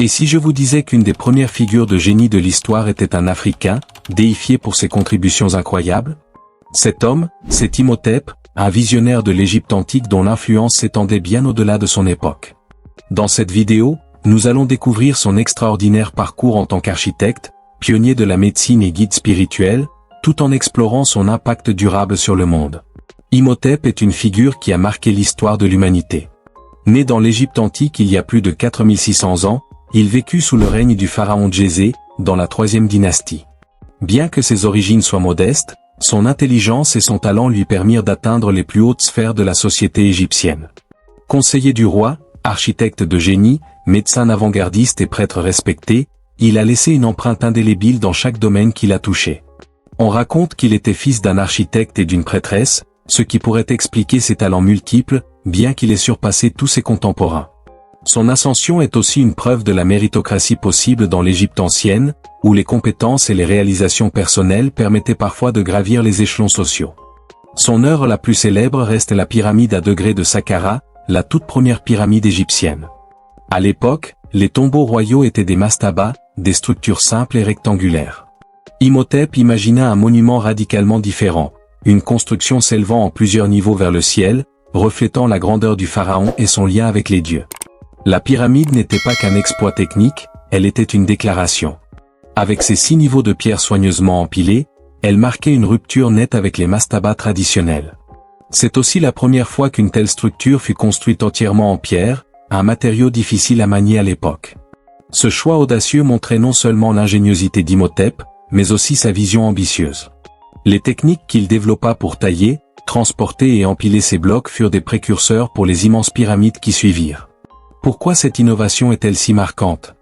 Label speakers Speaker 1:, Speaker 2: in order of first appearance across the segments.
Speaker 1: Et si je vous disais qu'une des premières figures de génie de l'histoire était un Africain, déifié pour ses contributions incroyables? Cet homme, c'est Imhotep, un visionnaire de l'Égypte antique dont l'influence s'étendait bien au-delà de son époque. Dans cette vidéo, nous allons découvrir son extraordinaire parcours en tant qu'architecte, pionnier de la médecine et guide spirituel, tout en explorant son impact durable sur le monde. Imhotep est une figure qui a marqué l'histoire de l'humanité. Né dans l'Égypte antique il y a plus de 4600 ans, il vécut sous le règne du pharaon Djéser, dans la 3e dynastie. Bien que ses origines soient modestes, son intelligence et son talent lui permirent d'atteindre les plus hautes sphères de la société égyptienne. Conseiller du roi, architecte de génie, médecin avant-gardiste et prêtre respecté, il a laissé une empreinte indélébile dans chaque domaine qu'il a touché. On raconte qu'il était fils d'un architecte et d'une prêtresse, ce qui pourrait expliquer ses talents multiples, bien qu'il ait surpassé tous ses contemporains. Son ascension est aussi une preuve de la méritocratie possible dans l'Égypte ancienne, où les compétences et les réalisations personnelles permettaient parfois de gravir les échelons sociaux. Son œuvre la plus célèbre reste la pyramide à degrés de Saqqara, la toute première pyramide égyptienne. À l'époque, les tombeaux royaux étaient des mastabas, des structures simples et rectangulaires. Imhotep imagina un monument radicalement différent, une construction s'élevant en plusieurs niveaux vers le ciel, reflétant la grandeur du pharaon et son lien avec les dieux. La pyramide n'était pas qu'un exploit technique, elle était une déclaration. Avec ses 6 niveaux de pierre soigneusement empilés, elle marquait une rupture nette avec les mastabas traditionnels. C'est aussi la première fois qu'une telle structure fut construite entièrement en pierre, un matériau difficile à manier à l'époque. Ce choix audacieux montrait non seulement l'ingéniosité d'Imhotep, mais aussi sa vision ambitieuse. Les techniques qu'il développa pour tailler, transporter et empiler ces blocs furent des précurseurs pour les immenses pyramides qui suivirent. Pourquoi cette innovation est-elle si marquante?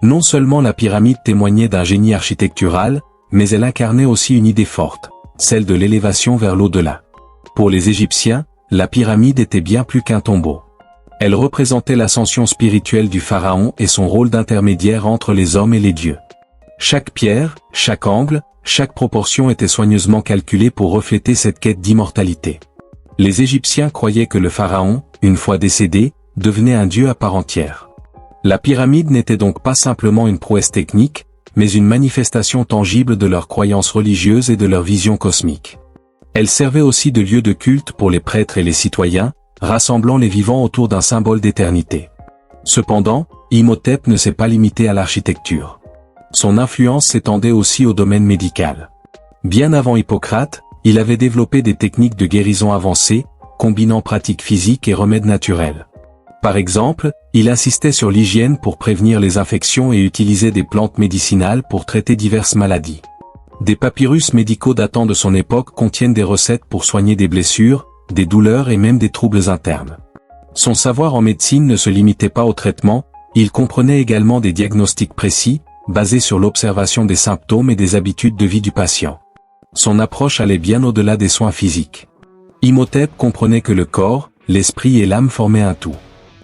Speaker 1: Non seulement la pyramide témoignait d'un génie architectural, mais elle incarnait aussi une idée forte, celle de l'élévation vers l'au-delà. Pour les Égyptiens, la pyramide était bien plus qu'un tombeau. Elle représentait l'ascension spirituelle du pharaon et son rôle d'intermédiaire entre les hommes et les dieux. Chaque pierre, chaque angle, chaque proportion était soigneusement calculée pour refléter cette quête d'immortalité. Les Égyptiens croyaient que le pharaon, une fois décédé, devenait un dieu à part entière. La pyramide n'était donc pas simplement une prouesse technique, mais une manifestation tangible de leur croyance religieuse et de leur vision cosmique. Elle servait aussi de lieu de culte pour les prêtres et les citoyens, rassemblant les vivants autour d'un symbole d'éternité. Cependant, Imhotep ne s'est pas limité à l'architecture. Son influence s'étendait aussi au domaine médical. Bien avant Hippocrate, il avait développé des techniques de guérison avancées, combinant pratiques physiques et remèdes naturels. Par exemple, il insistait sur l'hygiène pour prévenir les infections et utilisait des plantes médicinales pour traiter diverses maladies. Des papyrus médicaux datant de son époque contiennent des recettes pour soigner des blessures, des douleurs et même des troubles internes. Son savoir en médecine ne se limitait pas au traitement, il comprenait également des diagnostics précis, basés sur l'observation des symptômes et des habitudes de vie du patient. Son approche allait bien au-delà des soins physiques. Imhotep comprenait que le corps, l'esprit et l'âme formaient un tout.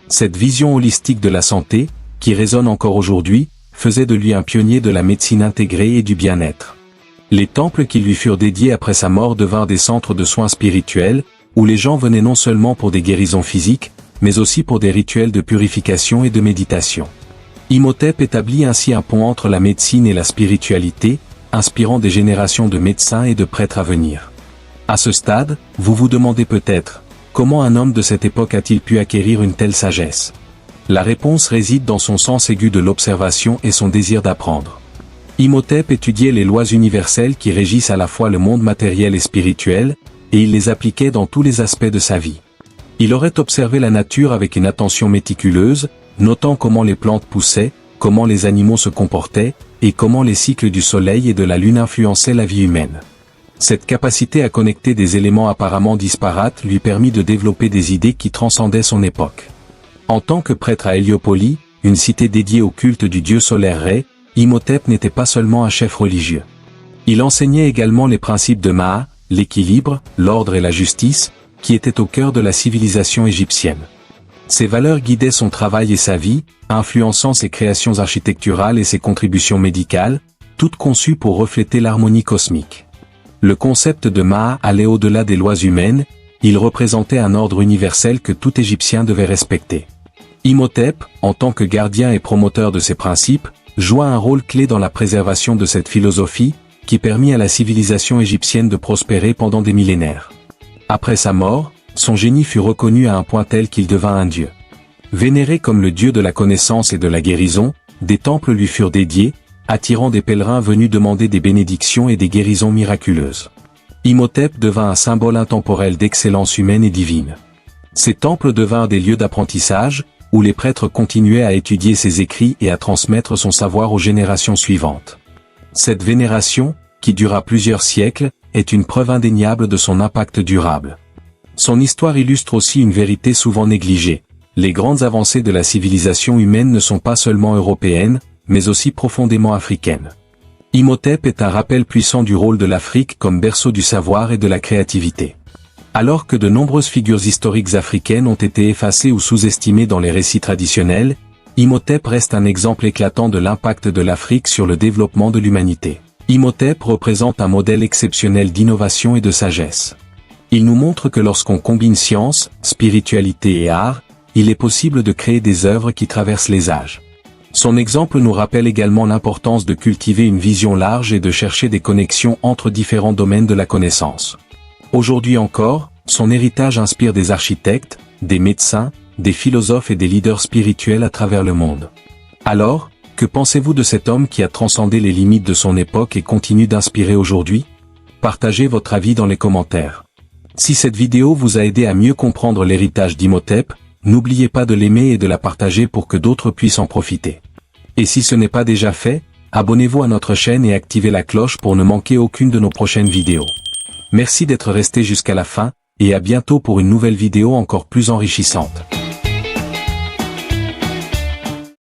Speaker 1: Cette vision holistique de la santé, qui résonne encore aujourd'hui, faisait de lui un pionnier de la médecine intégrée et du bien-être. Les temples qui lui furent dédiés après sa mort devinrent des centres de soins spirituels, où les gens venaient non seulement pour des guérisons physiques, mais aussi pour des rituels de purification et de méditation. Imhotep établit ainsi un pont entre la médecine et la spiritualité, inspirant des générations de médecins et de prêtres à venir. À ce stade, vous vous demandez peut-être, comment un homme de cette époque a-t-il pu acquérir une telle sagesse? La réponse réside dans son sens aigu de l'observation et son désir d'apprendre. Imhotep étudiait les lois universelles qui régissent à la fois le monde matériel et spirituel, et il les appliquait dans tous les aspects de sa vie. Il aurait observé la nature avec une attention méticuleuse, notant comment les plantes poussaient, comment les animaux se comportaient, et comment les cycles du soleil et de la lune influençaient la vie humaine. Cette capacité à connecter des éléments apparemment disparates lui permit de développer des idées qui transcendaient son époque. En tant que prêtre à Héliopolis, une cité dédiée au culte du dieu solaire Ré, Imhotep n'était pas seulement un chef religieux. Il enseignait également les principes de Maat, l'équilibre, l'ordre et la justice, qui étaient au cœur de la civilisation égyptienne. Ces valeurs guidaient son travail et sa vie, influençant ses créations architecturales et ses contributions médicales, toutes conçues pour refléter l'harmonie cosmique. Le concept de Maat allait au-delà des lois humaines, il représentait un ordre universel que tout Égyptien devait respecter. Imhotep, en tant que gardien et promoteur de ces principes, joua un rôle clé dans la préservation de cette philosophie, qui permit à la civilisation égyptienne de prospérer pendant des millénaires. Après sa mort, son génie fut reconnu à un point tel qu'il devint un dieu. Vénéré comme le dieu de la connaissance et de la guérison, des temples lui furent dédiés, attirant des pèlerins venus demander des bénédictions et des guérisons miraculeuses. Imhotep devint un symbole intemporel d'excellence humaine et divine. Ces temples devinrent des lieux d'apprentissage, où les prêtres continuaient à étudier ses écrits et à transmettre son savoir aux générations suivantes. Cette vénération, qui dura plusieurs siècles, est une preuve indéniable de son impact durable. Son histoire illustre aussi une vérité souvent négligée. Les grandes avancées de la civilisation humaine ne sont pas seulement européennes, mais aussi profondément africaines. Imhotep est un rappel puissant du rôle de l'Afrique comme berceau du savoir et de la créativité. Alors que de nombreuses figures historiques africaines ont été effacées ou sous-estimées dans les récits traditionnels, Imhotep reste un exemple éclatant de l'impact de l'Afrique sur le développement de l'humanité. Imhotep représente un modèle exceptionnel d'innovation et de sagesse. Il nous montre que lorsqu'on combine science, spiritualité et art, il est possible de créer des œuvres qui traversent les âges. Son exemple nous rappelle également l'importance de cultiver une vision large et de chercher des connexions entre différents domaines de la connaissance. Aujourd'hui encore, son héritage inspire des architectes, des médecins, des philosophes et des leaders spirituels à travers le monde. Alors, que pensez-vous de cet homme qui a transcendé les limites de son époque et continue d'inspirer aujourd'hui? Partagez votre avis dans les commentaires. Si cette vidéo vous a aidé à mieux comprendre l'héritage d'Imhotep, n'oubliez pas de l'aimer et de la partager pour que d'autres puissent en profiter. Et si ce n'est pas déjà fait, abonnez-vous à notre chaîne et activez la cloche pour ne manquer aucune de nos prochaines vidéos. Merci d'être resté jusqu'à la fin, et à bientôt pour une nouvelle vidéo encore plus enrichissante.